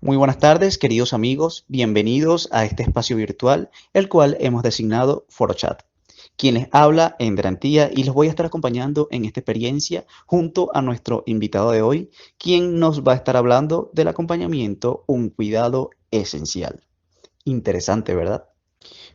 Muy buenas tardes, queridos amigos. Bienvenidos a este espacio virtual, el cual hemos designado ForoChat. Quien les habla, Ender Antía, y los voy a estar acompañando en esta experiencia junto a nuestro invitado de hoy, quien nos va a estar hablando del acompañamiento, un cuidado esencial. Interesante, ¿verdad?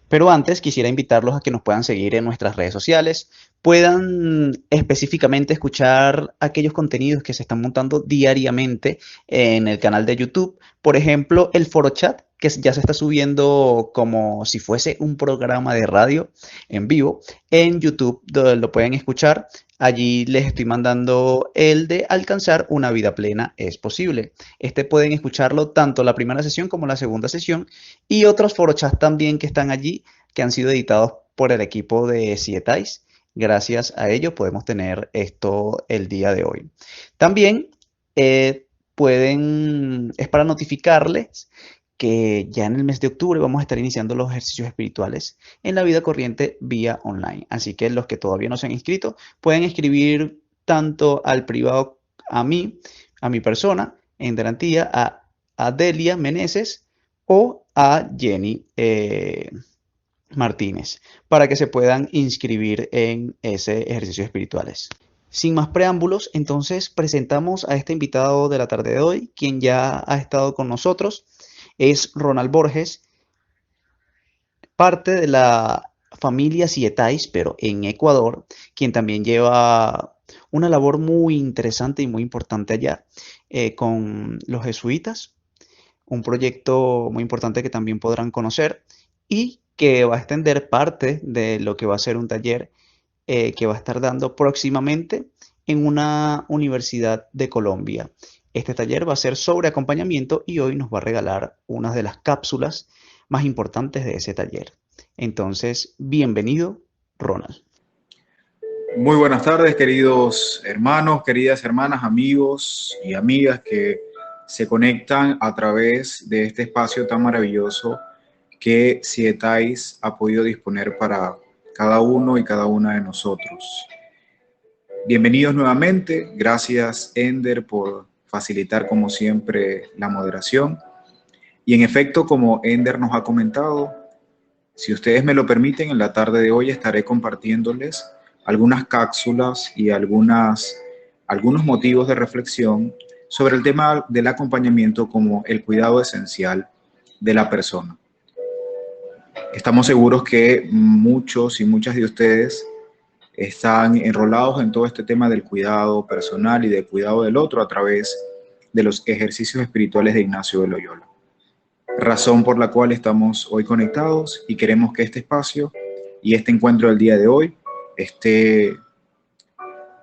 Pero antes quisiera invitarlos a que nos puedan seguir en nuestras redes sociales, puedan específicamente escuchar aquellos contenidos que se están montando diariamente en el canal de YouTube. Por ejemplo, el foro chat, que ya se está subiendo como si fuese un programa de radio en vivo en YouTube, donde lo pueden escuchar. Allí les estoy mandando el de alcanzar una vida plena es posible. Este pueden escucharlo tanto la primera sesión como la segunda sesión y otros forochats también que están allí, que han sido editados por el equipo de Cietais. Gracias a ello podemos tener esto el día de hoy. También es para notificarles que ya en el mes de octubre vamos a estar iniciando los ejercicios espirituales en la vida corriente vía online. Así que los que todavía no se han inscrito pueden escribir tanto al privado a mi persona, en garantía, a Delia Meneses o a Jenny Martínez para que se puedan inscribir en ese ejercicios espirituales. Sin más preámbulos, entonces presentamos a este invitado de la tarde de hoy, quien ya ha estado con nosotros. Es Ronald Borges, parte de la familia Cietais, pero en Ecuador, quien también lleva una labor muy interesante y muy importante allá con los jesuitas, un proyecto muy importante que también podrán conocer y que va a extender parte de lo que va a ser un taller que va a estar dando próximamente en una universidad de Colombia. Este taller va a ser sobre acompañamiento y hoy nos va a regalar una de las cápsulas más importantes de ese taller. Entonces, bienvenido, Ronald. Muy buenas tardes, queridos hermanos, queridas hermanas, amigos y amigas que se conectan a través de este espacio tan maravilloso que Cietais ha podido disponer para cada uno y cada una de nosotros. Bienvenidos nuevamente, gracias Ender por facilitar como siempre la moderación. Y en efecto, como Ender nos ha comentado, si ustedes me lo permiten, en la tarde de hoy estaré compartiéndoles algunas cápsulas y algunos motivos de reflexión sobre el tema del acompañamiento como el cuidado esencial de la persona. Estamos seguros que muchos y muchas de ustedes están enrolados en todo este tema del cuidado personal y del cuidado del otro a través de los ejercicios espirituales de Ignacio de Loyola. Razón por la cual estamos hoy conectados y queremos que este espacio y este encuentro del día de hoy esté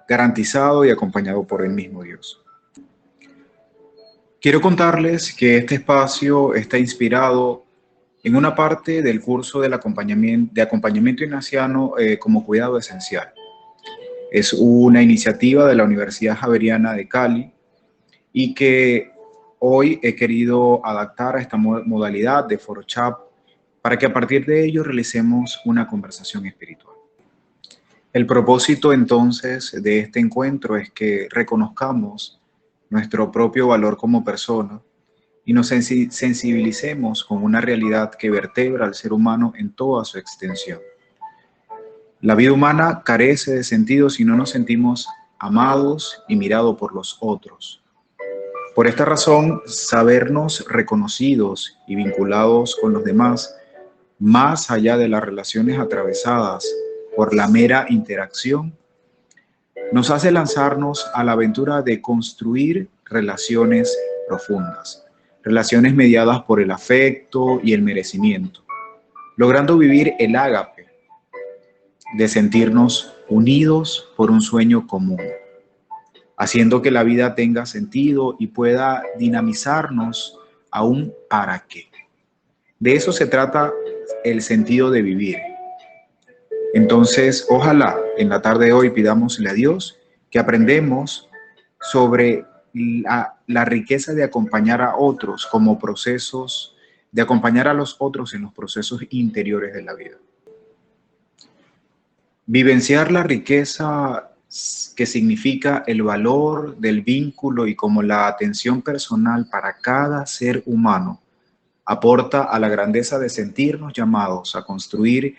garantizado y acompañado por el mismo Dios. Quiero contarles que este espacio está inspirado en una parte del curso de acompañamiento ignaciano como cuidado esencial. Es una iniciativa de la Universidad Javeriana de Cali y que hoy he querido adaptar a esta modalidad de foro chat para que a partir de ello realicemos una conversación espiritual. El propósito entonces de este encuentro es que reconozcamos nuestro propio valor como persona y nos sensibilicemos con una realidad que vertebra al ser humano en toda su extensión. La vida humana carece de sentido si no nos sentimos amados y mirados por los otros. Por esta razón, sabernos reconocidos y vinculados con los demás, más allá de las relaciones atravesadas por la mera interacción, nos hace lanzarnos a la aventura de construir relaciones profundas, relaciones mediadas por el afecto y el merecimiento, logrando vivir el ágape de sentirnos unidos por un sueño común, haciendo que la vida tenga sentido y pueda dinamizarnos a un para qué. De eso se trata el sentido de vivir. Entonces, ojalá en la tarde de hoy pidámosle a Dios que aprendemos sobre la riqueza de acompañar a otros como procesos, de acompañar a los otros en los procesos interiores de la vida. Vivenciar la riqueza que significa el valor del vínculo y cómo la atención personal para cada ser humano aporta a la grandeza de sentirnos llamados a construir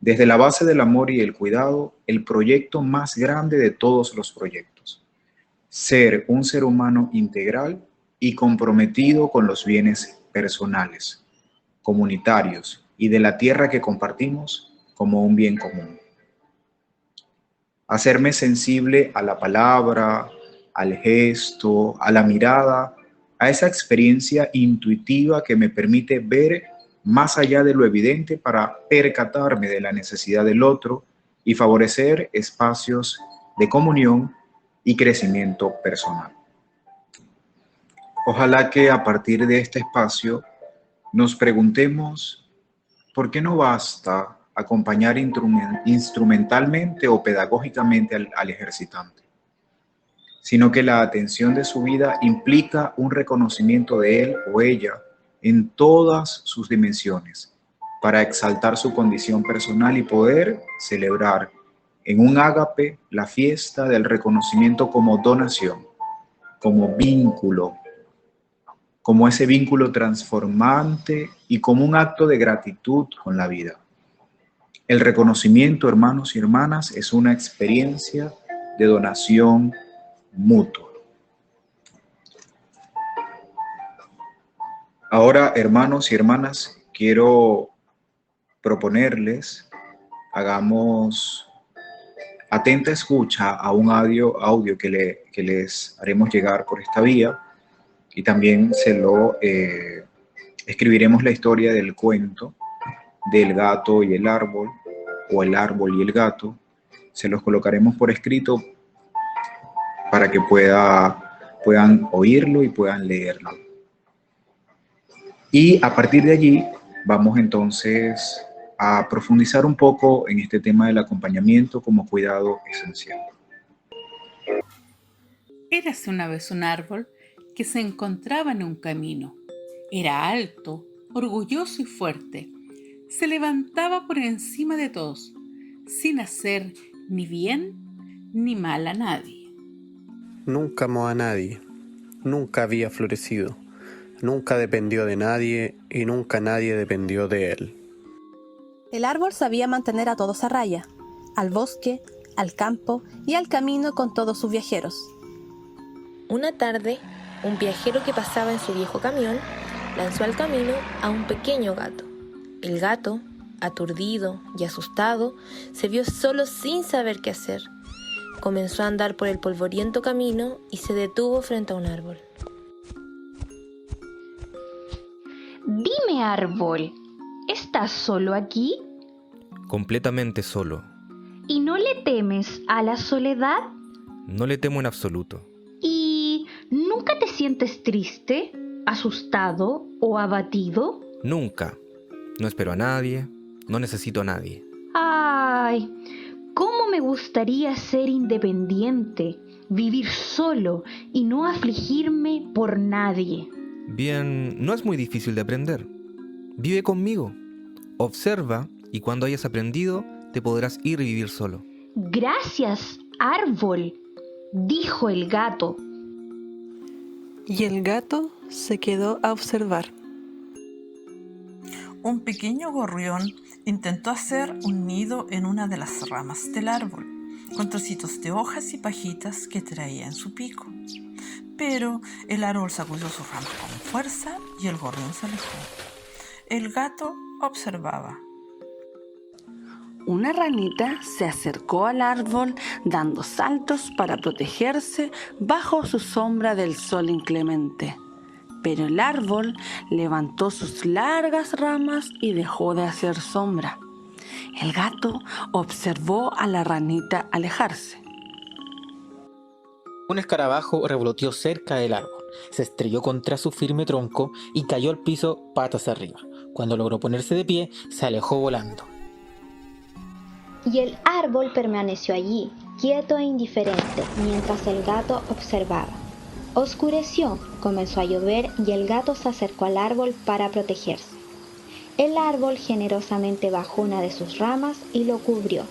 desde la base del amor y el cuidado el proyecto más grande de todos los proyectos: ser un ser humano integral y comprometido con los bienes personales, comunitarios y de la tierra que compartimos como un bien común. Hacerme sensible a la palabra, al gesto, a la mirada, a esa experiencia intuitiva que me permite ver más allá de lo evidente para percatarme de la necesidad del otro y favorecer espacios de comunión y crecimiento personal. Ojalá que a partir de este espacio nos preguntemos por qué no basta acompañar instrumentalmente o pedagógicamente al ejercitante, sino que la atención de su vida implica un reconocimiento de él o ella en todas sus dimensiones, para exaltar su condición personal y poder celebrar en un ágape la fiesta del reconocimiento como donación, como vínculo, como ese vínculo transformante y como un acto de gratitud con la vida. El reconocimiento, hermanos y hermanas, es una experiencia de donación mutua. Ahora, hermanos y hermanas, quiero proponerles, hagamos atenta escucha a un audio que les haremos llegar por esta vía, y también escribiremos la historia del cuento del gato y el árbol, o el árbol y el gato. Se los colocaremos por escrito para que puedan oírlo y puedan leerlo. Y a partir de allí vamos entonces a profundizar un poco en este tema del acompañamiento como cuidado esencial. Érase una vez un árbol que se encontraba en un camino. Era alto, orgulloso y fuerte. Se levantaba por encima de todos, sin hacer ni bien ni mal a nadie. Nunca amó a nadie, nunca había florecido, nunca dependió de nadie y nunca nadie dependió de él. El árbol sabía mantener a todos a raya, al bosque, al campo y al camino con todos sus viajeros. Una tarde, un viajero que pasaba en su viejo camión lanzó al camino a un pequeño gato. El gato, aturdido y asustado, se vio solo sin saber qué hacer. Comenzó a andar por el polvoriento camino y se detuvo frente a un árbol. Dime, árbol, ¿estás solo aquí? Completamente solo. ¿Y no le temes a la soledad? No le temo en absoluto. ¿Y nunca te sientes triste, asustado o abatido? Nunca. No espero a nadie, no necesito a nadie. ¡Ay! ¿Cómo me gustaría ser independiente, vivir solo y no afligirme por nadie? Bien, no es muy difícil de aprender. Vive conmigo. Observa y cuando hayas aprendido, te podrás ir y vivir solo. Gracias, árbol, dijo el gato. Y el gato se quedó a observar. Un pequeño gorrión intentó hacer un nido en una de las ramas del árbol, con trocitos de hojas y pajitas que traía en su pico. Pero el árbol sacudió sus ramas con fuerza y el gorrión se alejó. El gato observaba. Una ranita se acercó al árbol dando saltos para protegerse bajo su sombra del sol inclemente. Pero el árbol levantó sus largas ramas y dejó de hacer sombra. El gato observó a la ranita alejarse. Un escarabajo revoloteó cerca del árbol, se estrelló contra su firme tronco y cayó al piso patas arriba. Cuando logró ponerse de pie, se alejó volando. Y el árbol permaneció allí, quieto e indiferente, mientras el gato observaba. Oscureció, comenzó a llover y el gato se acercó al árbol para protegerse. El árbol generosamente bajó una de sus ramas y lo cubrió.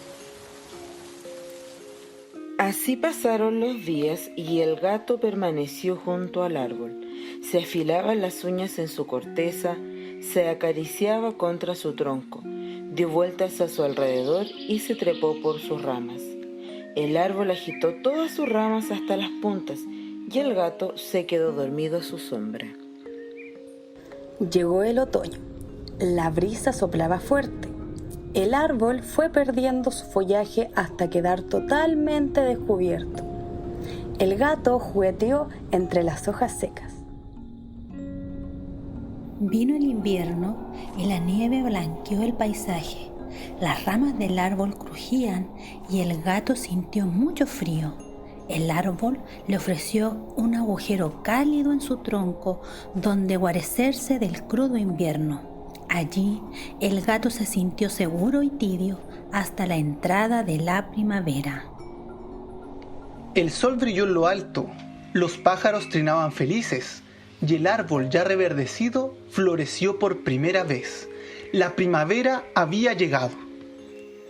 Así pasaron los días y el gato permaneció junto al árbol. Se afilaba las uñas en su corteza, se acariciaba contra su tronco, dio vueltas a su alrededor y se trepó por sus ramas. El árbol agitó todas sus ramas hasta las puntas y el gato se quedó dormido a su sombra. Llegó el otoño. La brisa soplaba fuerte. El árbol fue perdiendo su follaje hasta quedar totalmente descubierto. El gato jugueteó entre las hojas secas. Vino el invierno y la nieve blanqueó el paisaje. Las ramas del árbol crujían y el gato sintió mucho frío. El árbol le ofreció un agujero cálido en su tronco donde guarecerse del crudo invierno. Allí el gato se sintió seguro y tibio hasta la entrada de la primavera. El sol brilló en lo alto, los pájaros trinaban felices y el árbol ya reverdecido floreció por primera vez. La primavera había llegado.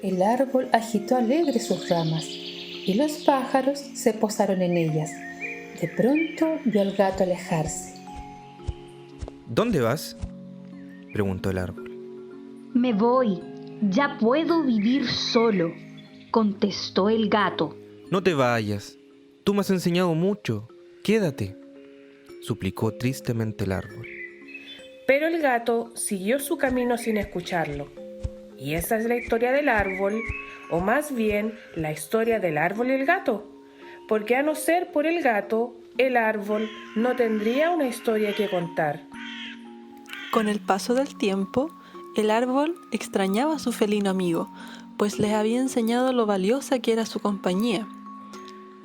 El árbol agitó alegre sus ramas y los pájaros se posaron en ellas. De pronto vio al gato alejarse. ¿Dónde vas?, preguntó el árbol. Me voy, ya puedo vivir solo, contestó el gato. No te vayas, tú me has enseñado mucho, quédate, suplicó tristemente el árbol. Pero el gato siguió su camino sin escucharlo. Y esa es la historia del árbol, o más bien la historia del árbol y el gato, porque a no ser por el gato, el árbol no tendría una historia que contar. Con el paso del tiempo, el árbol extrañaba a su felino amigo, pues les había enseñado lo valiosa que era su compañía.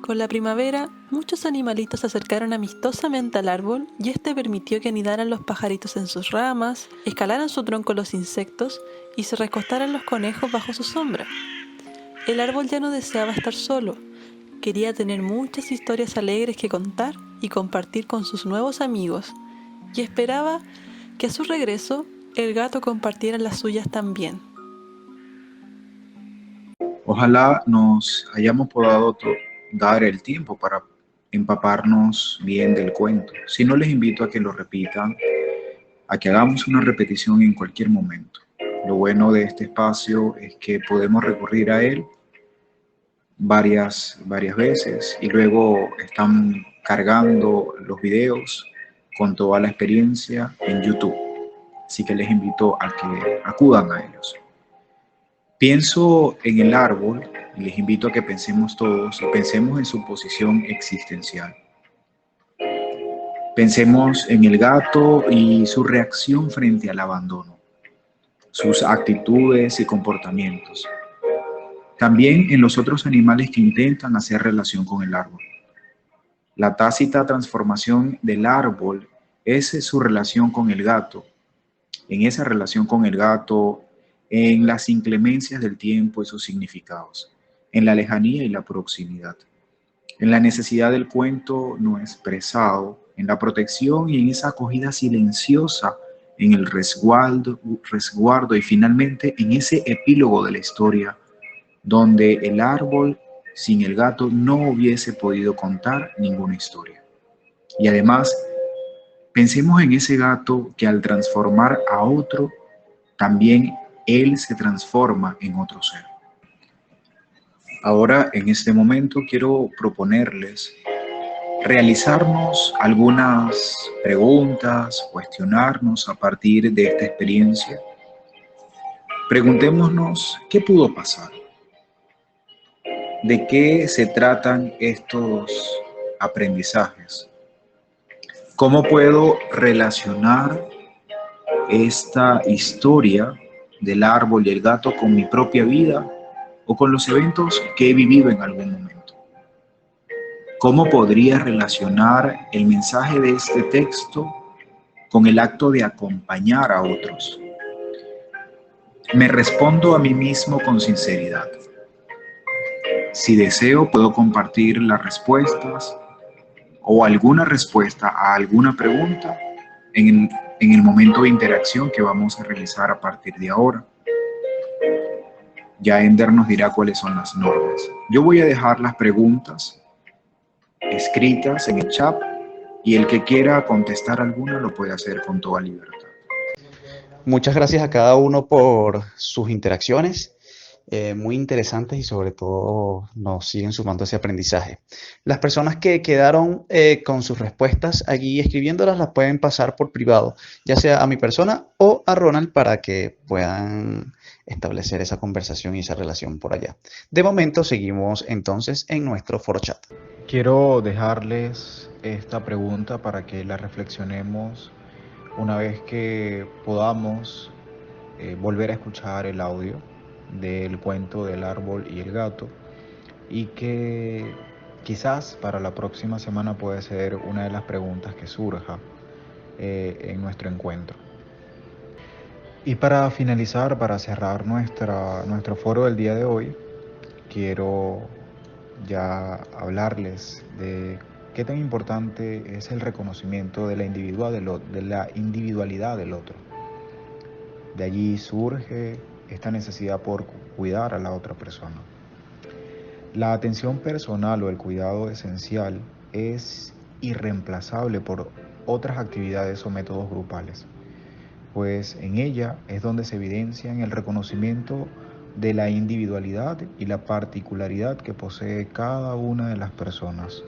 Con la primavera, muchos animalitos se acercaron amistosamente al árbol y este permitió que anidaran los pajaritos en sus ramas, escalaran su tronco los insectos y se recostaran los conejos bajo su sombra. El árbol ya no deseaba estar solo, quería tener muchas historias alegres que contar y compartir con sus nuevos amigos, y esperaba que a su regreso el gato compartiera las suyas también. Ojalá nos hayamos podido dar el tiempo para empaparnos bien del cuento. Si no, les invito a que lo repitan, a que hagamos una repetición en cualquier momento. Lo bueno de este espacio es que podemos recurrir a él varias veces y luego están cargando los videos con toda la experiencia en YouTube. Así que les invito a que acudan a ellos. Pienso en el árbol y les invito a que pensemos todos y pensemos en su posición existencial. Pensemos en el gato y su reacción frente al abandono, sus actitudes y comportamientos. También en los otros animales que intentan hacer relación con el árbol. La tácita transformación del árbol es su relación con el gato. En esa relación con el gato, en las inclemencias del tiempo y sus significados, en la lejanía y la proximidad, en la necesidad del cuento no expresado, en la protección y en esa acogida silenciosa, en el resguardo y finalmente en ese epílogo de la historia, donde el árbol sin el gato no hubiese podido contar ninguna historia. Y además, pensemos en ese gato que al transformar a otro, también él se transforma en otro ser. Ahora, en este momento, quiero proponerles realizarnos algunas preguntas, cuestionarnos a partir de esta experiencia. Preguntémonos, ¿qué pudo pasar? ¿De qué se tratan estos aprendizajes? ¿Cómo puedo relacionar esta historia del árbol y el gato con mi propia vida o con los eventos que he vivido en algún momento? ¿Cómo podría relacionar el mensaje de este texto con el acto de acompañar a otros? Me respondo a mí mismo con sinceridad. Si deseo, puedo compartir las respuestas o alguna respuesta a alguna pregunta en el momento de interacción que vamos a realizar a partir de ahora. Ya Ender nos dirá cuáles son las normas. Yo voy a dejar las preguntas escritas en el chat y el que quiera contestar alguna lo puede hacer con toda libertad. Muchas gracias a cada uno por sus interacciones, muy interesantes y sobre todo nos siguen sumando ese aprendizaje. Las personas que quedaron con sus respuestas allí escribiéndolas las pueden pasar por privado, ya sea a mi persona o a Ronald para que puedan establecer esa conversación y esa relación por allá. De momento seguimos entonces en nuestro foro chat. Quiero dejarles esta pregunta para que la reflexionemos una vez que podamos volver a escuchar el audio del cuento del árbol y el gato, y que quizás para la próxima semana puede ser una de las preguntas que surja en nuestro encuentro. Y para finalizar, para cerrar nuestro foro del día de hoy, quiero ya hablarles de qué tan importante es el reconocimiento de la individualidad del otro. De allí surge esta necesidad por cuidar a la otra persona. La atención personal o el cuidado esencial es irreemplazable por otras actividades o métodos grupales, pues en ella es donde se evidencian el reconocimiento de la individualidad y la particularidad que posee cada una de las personas.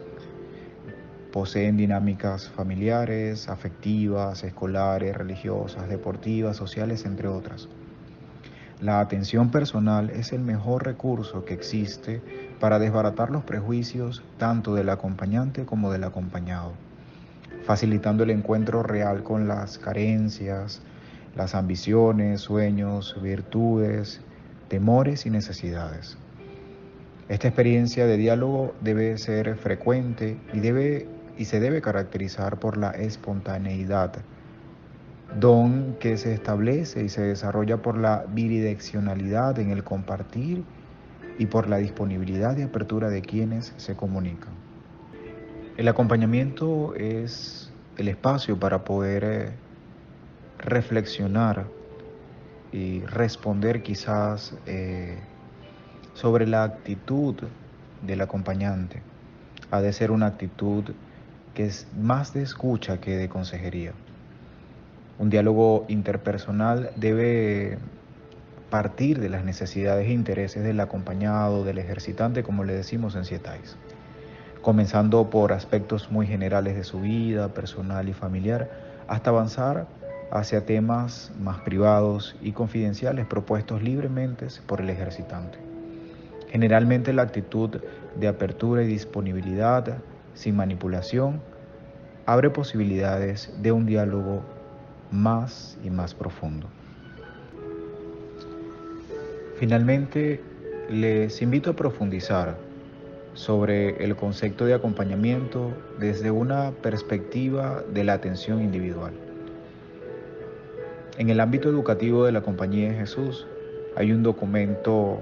Poseen dinámicas familiares, afectivas, escolares, religiosas, deportivas, sociales, entre otras. La atención personal es el mejor recurso que existe para desbaratar los prejuicios tanto del acompañante como del acompañado, facilitando el encuentro real con las carencias, las ambiciones, sueños, virtudes, temores y necesidades. Esta experiencia de diálogo debe ser frecuente y se debe caracterizar por la espontaneidad, don que se establece y se desarrolla por la bidireccionalidad en el compartir y por la disponibilidad y apertura de quienes se comunican. El acompañamiento es el espacio para poder reflexionar y responder quizás sobre la actitud del acompañante. Ha de ser una actitud que es más de escucha que de consejería. Un diálogo interpersonal debe partir de las necesidades e intereses del acompañado, del ejercitante, como le decimos en Cietais, comenzando por aspectos muy generales de su vida personal y familiar, hasta avanzar hacia temas más privados y confidenciales propuestos libremente por el ejercitante. Generalmente la actitud de apertura y disponibilidad, sin manipulación, abre posibilidades de un diálogo más y más profundo. Finalmente, les invito a profundizar sobre el concepto de acompañamiento desde una perspectiva de la atención individual. En el ámbito educativo de la Compañía de Jesús hay un documento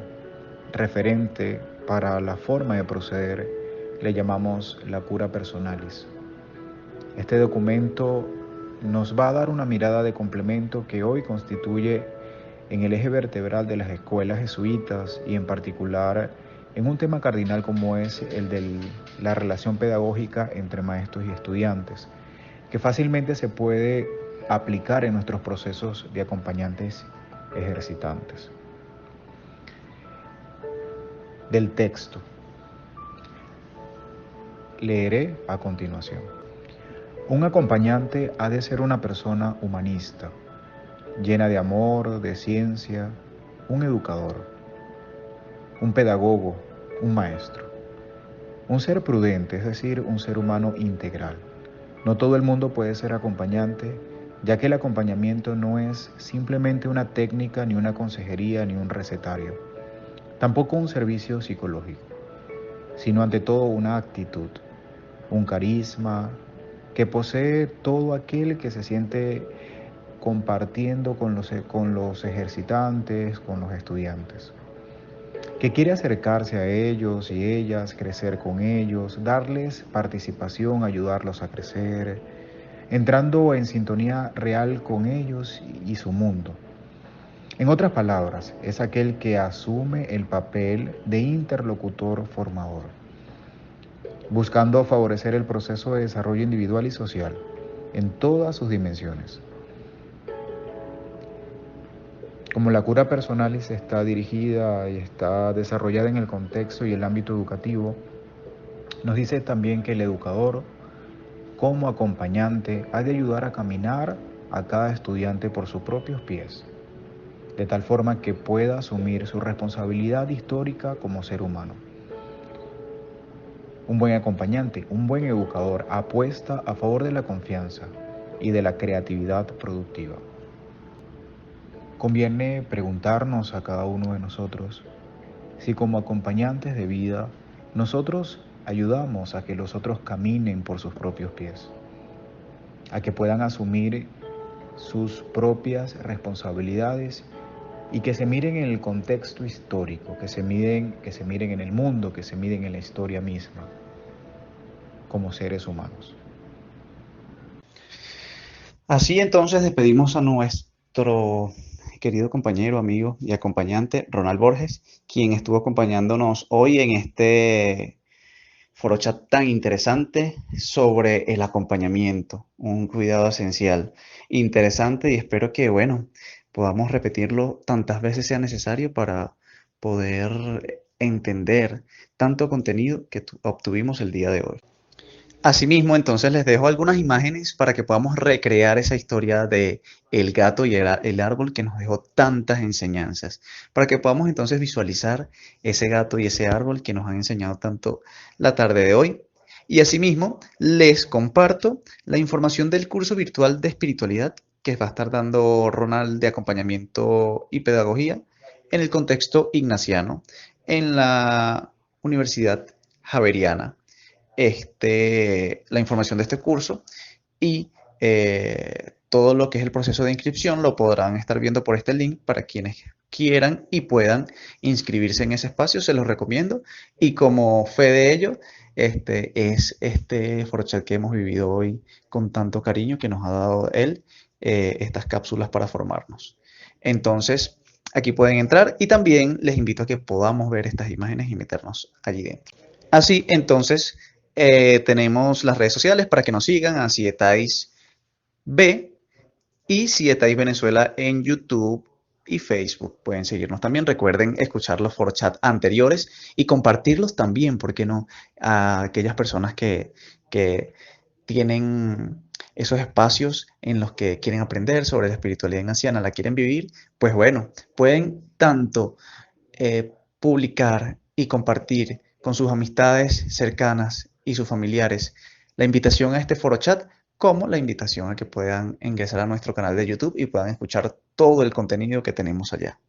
referente para la forma de proceder, le llamamos la cura personalis. Este documento nos va a dar una mirada de complemento que hoy constituye en el eje vertebral de las escuelas jesuitas y en particular en un tema cardinal como es el de la relación pedagógica entre maestros y estudiantes, que fácilmente se puede aplicar en nuestros procesos de acompañantes ejercitantes. Del texto. Leeré a continuación. Un acompañante ha de ser una persona humanista, llena de amor, de ciencia, un educador, un pedagogo, un maestro, un ser prudente, es decir, un ser humano integral. No todo el mundo puede ser acompañante, ya que el acompañamiento no es simplemente una técnica, ni una consejería, ni un recetario, tampoco un servicio psicológico, sino ante todo una actitud, un carisma que posee todo aquel que se siente compartiendo con los ejercitantes, con los estudiantes, que quiere acercarse a ellos y ellas, crecer con ellos, darles participación, ayudarlos a crecer, entrando en sintonía real con ellos y su mundo. En otras palabras, es aquel que asume el papel de interlocutor formador, buscando favorecer el proceso de desarrollo individual y social en todas sus dimensiones. Como la cura personalis está dirigida y está desarrollada en el contexto y el ámbito educativo, nos dice también que el educador, como acompañante, ha de ayudar a caminar a cada estudiante por sus propios pies, de tal forma que pueda asumir su responsabilidad histórica como ser humano. Un buen acompañante, un buen educador, apuesta a favor de la confianza y de la creatividad productiva. Conviene preguntarnos a cada uno de nosotros si como acompañantes de vida nosotros ayudamos a que los otros caminen por sus propios pies, a que puedan asumir sus propias responsabilidades y que se miren en el contexto histórico, que se miren en el mundo, que se miren en la historia misma, como seres humanos. Así entonces despedimos a nuestro querido compañero, amigo y acompañante Ronald Borges, quien estuvo acompañándonos hoy en este foro chat tan interesante sobre el acompañamiento, un cuidado esencial. Interesante, y espero que, podamos repetirlo tantas veces sea necesario para poder entender tanto contenido que obtuvimos el día de hoy. Asimismo, entonces les dejo algunas imágenes para que podamos recrear esa historia de el gato y el árbol que nos dejó tantas enseñanzas, para que podamos entonces visualizar ese gato y ese árbol que nos han enseñado tanto la tarde de hoy. Y asimismo, les comparto la información del curso virtual de espiritualidad que va a estar dando Ronald de acompañamiento y pedagogía en el contexto ignaciano en la Universidad Javeriana. La información de este curso y todo lo que es el proceso de inscripción lo podrán estar viendo por este link para quienes quieran y puedan inscribirse en ese espacio. Se los recomiendo, y como fe de ello es este foro chat que hemos vivido hoy con tanto cariño que nos ha dado él, estas cápsulas para formarnos. Entonces aquí pueden entrar y también les invito a que podamos ver estas imágenes y meternos allí dentro. Así entonces tenemos las redes sociales para que nos sigan a Cietais B y Cietais Venezuela en YouTube y Facebook. Pueden seguirnos también. Recuerden escuchar los foro chat anteriores y compartirlos también, ¿por qué no?, a aquellas personas que tienen esos espacios en los que quieren aprender sobre la espiritualidad ignaciana, la quieren vivir. Pues pueden tanto publicar y compartir con sus amistades cercanas y sus familiares la invitación a este foro chat, como la invitación a que puedan ingresar a nuestro canal de YouTube y puedan escuchar todo el contenido que tenemos allá.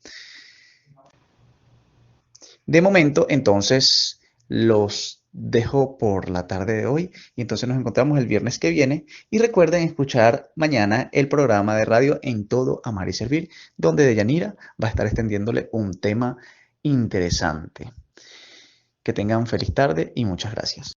De momento, entonces, los dejo por la tarde de hoy y entonces nos encontramos el viernes que viene. Y recuerden escuchar mañana el programa de radio En Todo Amar y Servir, donde Deyanira va a estar extendiéndole un tema interesante. Que tengan feliz tarde y muchas gracias.